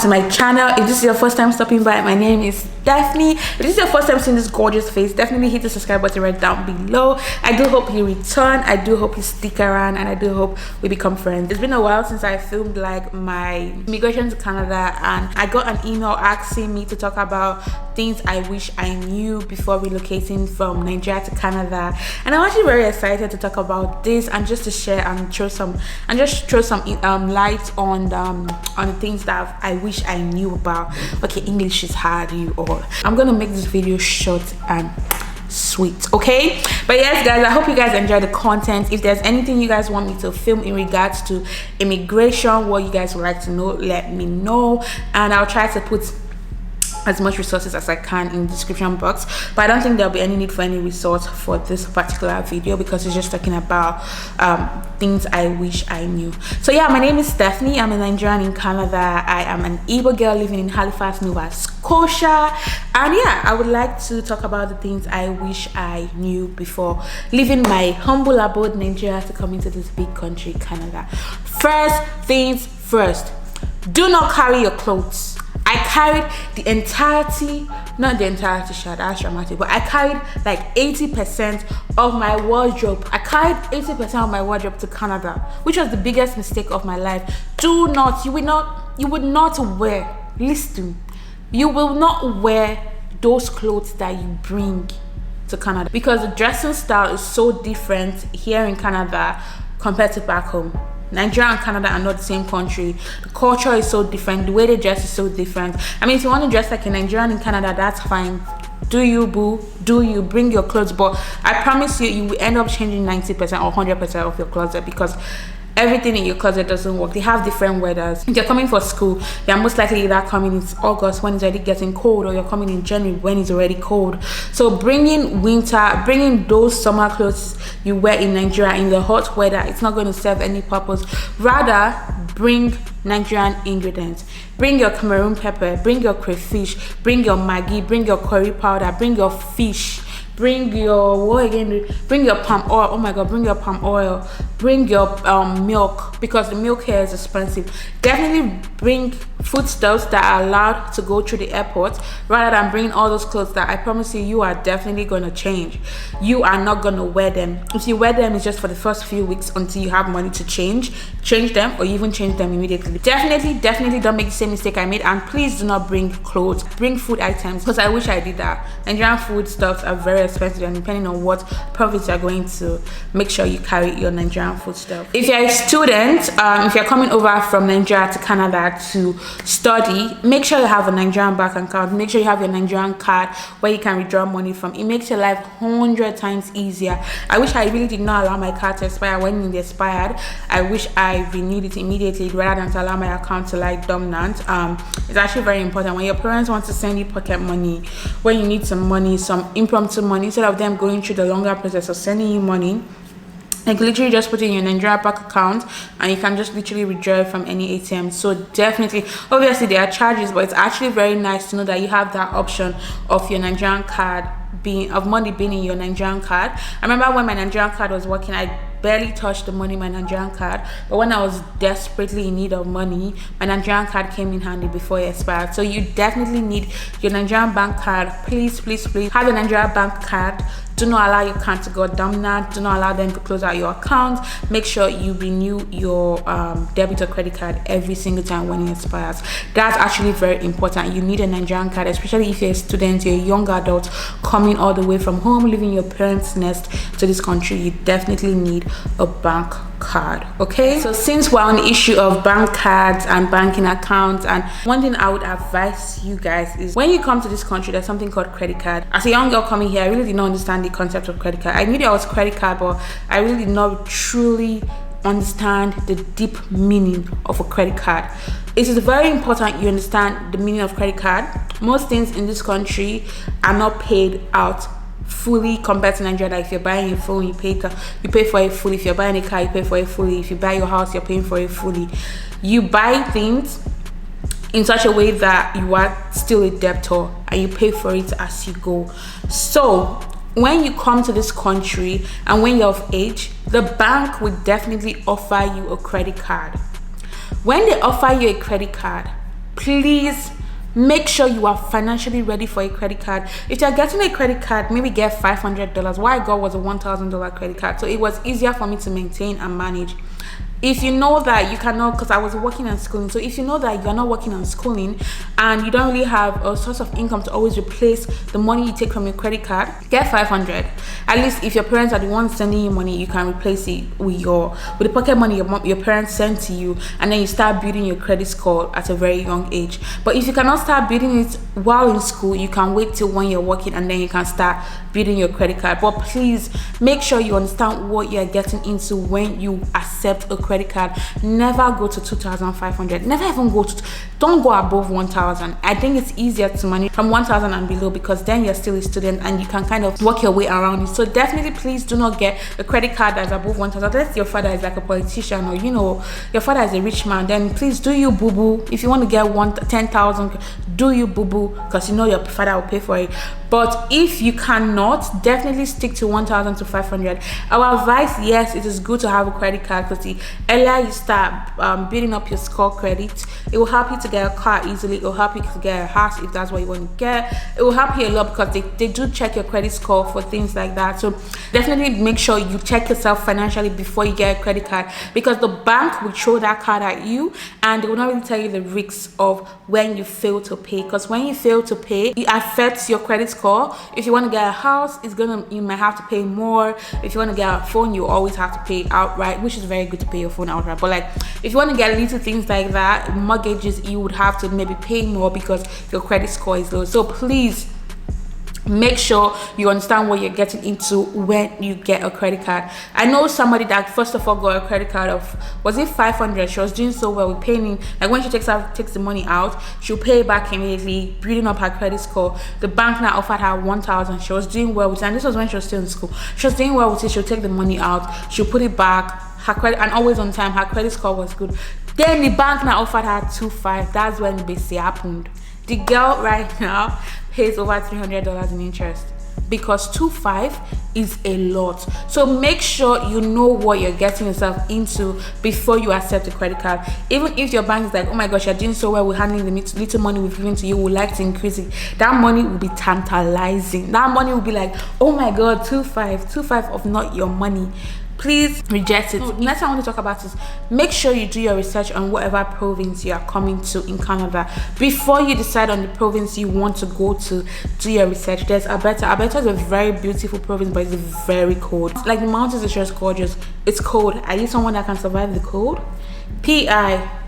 to my channel. If this is your first time stopping by, my name is Daphne. If this is your first time seeing this gorgeous face, definitely hit the subscribe button right down below. I do hope you return, I do hope you stick around, and I do hope we become friends. It's been a while since I filmed like my immigration to Canada, and I got an email asking me to talk about things I wish I knew before relocating from Nigeria to Canada. And I'm actually very excited to talk about this and just to share and throw some light on the things that I wish I knew about. Okay, English is hard, you all. I'm gonna make this video short and sweet, okay? But yes guys, I hope you guys enjoy the content. If there's anything you guys want me to film in regards to immigration, what you guys would like to know, let me know, and I'll try to put as much resources as I can in the description box. But I don't think there'll be any need for any resource for this particular video because it's just talking about things I wish I knew. So yeah, my name is Stephanie. I'm a Nigerian in Canada. I am an Igbo girl living in Halifax, Nova Scotia, and yeah, I would like to talk about the things I wish I knew before leaving my humble abode Nigeria to come into this big country, Canada. First things first, do not carry your clothes. I carried the entirety, not the entirety, that's dramatic, but I carried like 80% of my wardrobe. I carried 80% of my wardrobe to Canada, which was the biggest mistake of my life. You would not wear, listen, you will not wear those clothes that you bring to Canada because the dressing style is so different here in Canada compared to back home. Nigeria and Canada are not the same country. The culture is so different. The way they dress is so different. I mean, if you want to dress like a Nigerian in Canada, that's fine. Do you, boo? Do you? Bring your clothes. But I promise you, you will end up changing 90% or 100% of your closet because everything in your closet doesn't work. They have different weathers. If you're coming for school, you're most likely either coming in August when it's already getting cold, or you're coming in January when it's already cold. So bringing those summer clothes you wear in Nigeria in the hot weather, it's not going to serve any purpose. Rather, bring Nigerian ingredients. Bring your Cameroon pepper, bring your crayfish, bring your Maggi, bring your curry powder, bring your fish, bring your bring your palm oil. Oh my god, bring your palm oil, bring your milk, because the milk here is expensive. Definitely bring foodstuffs that are allowed to go through the airport, rather than bringing all those clothes that I promise you are definitely going to change. You are not going to wear them. If you wear them, it's just for the first few weeks until you have money to change them, or even change them immediately. Definitely don't make the same mistake I made, and please do not bring clothes. Bring food items, because I wish I did that. Nigerian food stuffs are very expensive, and depending on what profits you're going to, make sure you carry your Nigerian food stuff. If you're a student, if you're coming over from Nigeria to Canada to study, make sure you have a Nigerian bank account. Make sure you have your Nigerian card where you can withdraw money from. It makes your life 100 times easier. I wish I really did not allow my card to expire. When it expired, I wish I renewed it immediately rather than to allow my account to lie dormant. It's actually very important when your parents want to send you pocket money, when you need some money, some impromptu money, instead of them going through the longer process of sending you money. Like literally just put it in your Nigeria bank account, and you can just literally withdraw it from any ATM. So definitely, obviously there are charges, but it's actually very nice to know that you have that option of your Nigerian card money being in your Nigerian card. I remember when my Nigerian card was working, I barely touched the money in my Nigerian card, but when I was desperately in need of money, my Nigerian card came in handy before it expired. So you definitely need your Nigerian bank card. Please have a Nigerian bank card. Do not allow your account to go dormant. Do not allow them to close out your account. Make sure you renew your debit or credit card every single time when it expires. That's actually very important. You need a Nigerian card, especially if you're a student, you're a young adult coming all the way from home, leaving your parents' nest to this country. You definitely need a bank card. Okay, so since we're on the issue of bank cards and banking accounts, and one thing I would advise you guys is when you come to this country, there's something called credit card. As a young girl coming here, I really did not understand the concept of credit card. I knew there was credit card, but I really did not truly understand the deep meaning of a credit card. It is very important you understand the meaning of credit card. Most things in this country are not paid out fully compared to Nigeria. Like if you're buying a phone, you pay for it fully. If you're buying a car, you pay for it fully. If you buy your house, you're paying for it fully. You buy things in such a way that you are still a debtor and you pay for it as you go. So when you come to this country and when you're of age, the bank would definitely offer you a credit card. When they offer you a credit card, please make sure you are financially ready for a credit card. If you're getting a credit card, maybe get $500. What I got was a $1,000 credit card, so it was easier for me to maintain and manage. If you know that you cannot, because I was working and schooling, so if you know that you're not working and schooling and you don't really have a source of income to always replace the money you take from your credit card, get 500. At least if your parents are the ones sending you money, you can replace it with the pocket money your parents send to you, and then you start building your credit score at a very young age. But if you cannot start building it while in school, you can wait till when you're working and then you can start building your credit card. But please make sure you understand what you're getting into when you accept a credit card. Never go to 2,500. Never even don't go above 1,000. I think it's easier to manage from 1,000 and below, because then you're still a student and you can kind of work your way around it. So definitely please do not get a credit card that's above 1,000 unless your father is like a politician, or your father is a rich man. Then please do you boo boo. If you want to get 10,000, do you boo boo, because your father will pay for it. But if you cannot, definitely stick to 1,000 to 500. Our advice, yes, it is good to have a credit card, because the earlier you start building up your score credit, it will help you to get a car easily. It will help you to get a house if that's what you want to get. It will help you a lot, because they do check your credit score for things like that. So definitely make sure you check yourself financially before you get a credit card, because the bank will throw that card at you and they will not really tell you the risks of when you fail to pay. Because when you fail to pay, it affects your credit score. If you want to get a house, you might have to pay more. If you want to get a phone, you always have to pay outright, which is very good to pay your phone outright. But like if you want to get little things like that, mortgages, you would have to maybe pay more because your credit score is low. So please make sure you understand what you're getting into when you get a credit card. I know somebody that first of all got a credit card of, was it 500? She was doing so well with paying, like when she takes the money out, she'll pay it back immediately, building up her credit score. The bank now offered her 1,000. She was doing well with it, and this was when she was still in school. She was doing well with it. She'll take the money out, she'll put it back, her credit, and always on time. Her credit score was good. Then the bank now offered her 2,500. That's when the basically happened. The girl right now pays over $300 in interest, because 2,500 is a lot. So make sure you know what you're getting yourself into before you accept a credit card. Even if your bank is like, oh my gosh, you're doing so well with handling the little money we've given to you, would like to increase it, that money will be tantalizing. That money will be like, oh my god, 2,500 of not your money. Please reject it. Next thing I want to talk about is make sure you do your research on whatever province you are coming to in Canada. Before you decide on the province you want to go to, do your research. There's Alberta. Alberta is a very beautiful province, but it's very cold. Like the mountains is just gorgeous. It's cold. Are you someone that can survive the cold? P.I.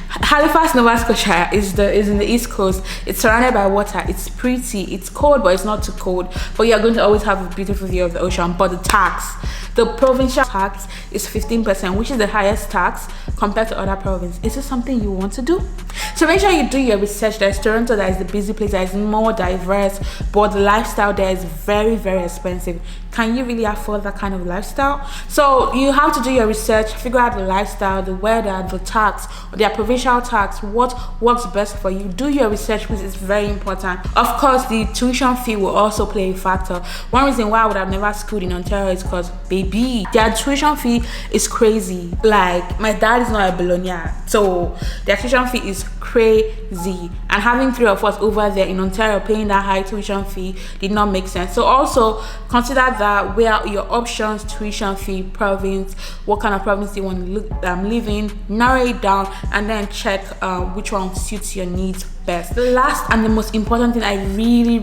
Halifax, Nova Scotia is in the east coast. It's surrounded by water. It's pretty. It's cold, but it's not too cold. But you're going to always have a beautiful view of the ocean. But the provincial tax is 15%, which is the highest tax compared to other provinces. Is this something you want to do? So make sure you do your research. There's Toronto, that is the busy place, that is more diverse, but the lifestyle there is very, very expensive. Can you really afford that kind of lifestyle? So you have to do your research, figure out the lifestyle, the weather, the tax, their provincial tax, what works best for you. Do your research, because it's very important. Of course, the tuition fee will also play a factor. One reason why I would have never schooled in Ontario is because, baby, their tuition fee is crazy. Like, my dad is not a billionaire, so their tuition fee is crazy. And having 3 of us over there in Ontario paying that high tuition fee did not make sense. So also consider that where your options, tuition fee, province, what kind of province you want to live in, narrow it down, and then check which one suits your needs best. The last and the most important thing I really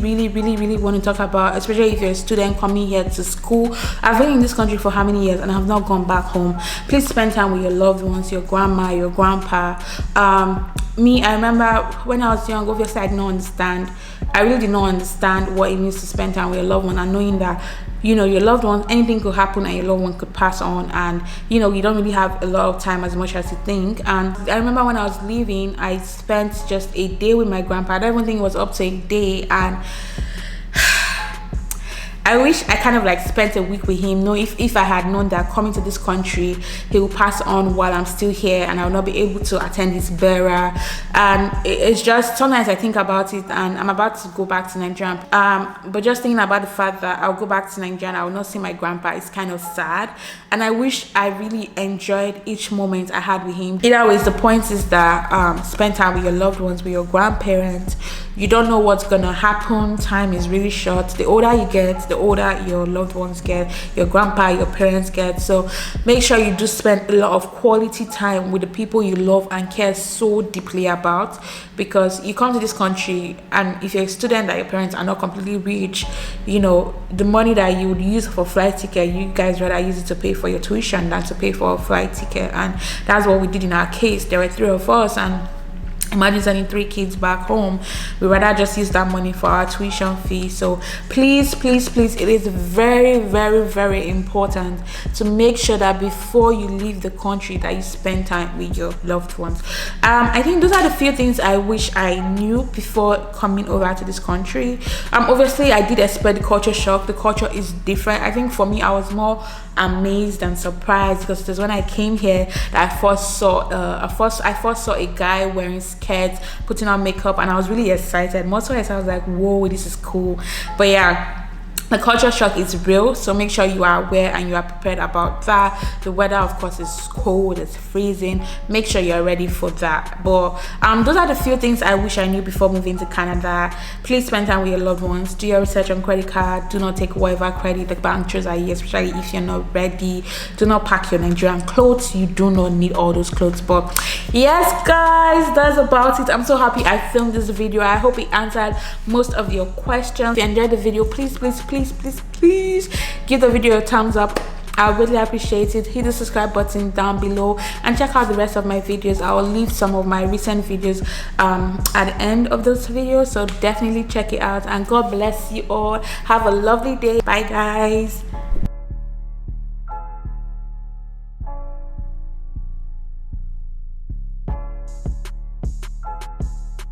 want to talk about, especially if you're a student coming here to school. I've been in this country for how many years and I have not gone back home. Please spend time with your loved ones, your grandma, your grandpa. I remember when I was young, obviously I really did not understand what it means to spend time with your loved one, and knowing that your loved one, anything could happen and your loved one could pass on, and you don't really have a lot of time as much as you think. And I remember when I was leaving, I spent just a day with my grandpa. I don't even think it was up to a day, and I wish I kind of like spent a week with him. No, if I had known that coming to this country he will pass on while I'm still here and I will not be able to attend his burial. And it's just sometimes I think about it, and I'm about to go back to Nigeria, but just thinking about the fact that I'll go back to Nigeria and I will not see my grandpa is kind of sad. And I wish I really enjoyed each moment I had with him. Either ways, the point is that spend time with your loved ones, with your grandparents. You don't know what's gonna happen. Time is really short. The older you get, the older your loved ones get, your grandpa, your parents get. So make sure you do spend a lot of quality time with the people you love and care so deeply about, because you come to this country and if you're a student that your parents are not completely rich, you know, the money that you would use for flight ticket, you guys rather use it to pay for your tuition than to pay for a flight ticket. And that's what we did in our case. There were 3 of us, and imagine sending 3 kids back home. We rather just use that money for our tuition fee. So please, please, please, it is very, very, very important to make sure that before you leave the country that you spend time with your loved ones. I think those are the few things I wish I knew before coming over to this country. Obviously I did expect the culture shock. The culture is different. I think for me, I was more amazed and surprised, because it was when I came here that I first saw a guy wearing skirts, putting on makeup, and I was really excited. Most of it I was like, whoa, this is cool. But yeah, the culture shock is real, so make sure you are aware and you are prepared about that. The weather, of course, is cold, it's freezing. Make sure you're ready for that. But those are the few things I wish I knew before moving to Canada. Please spend time with your loved ones. Do your research on credit card. Do not take whatever credit the bank throws at you, especially if you're not ready. Do not pack your Nigerian clothes. You do not need all those clothes. But yes, guys, that's about it. I'm so happy I filmed this video. I hope it answered most of your questions. If you enjoyed the video, please give the video a thumbs up. I really appreciate it. Hit the subscribe button down below and check out the rest of my videos. I will leave some of my recent videos at the end of those videos, so definitely check it out. And God bless you all. Have a lovely day. Bye, guys.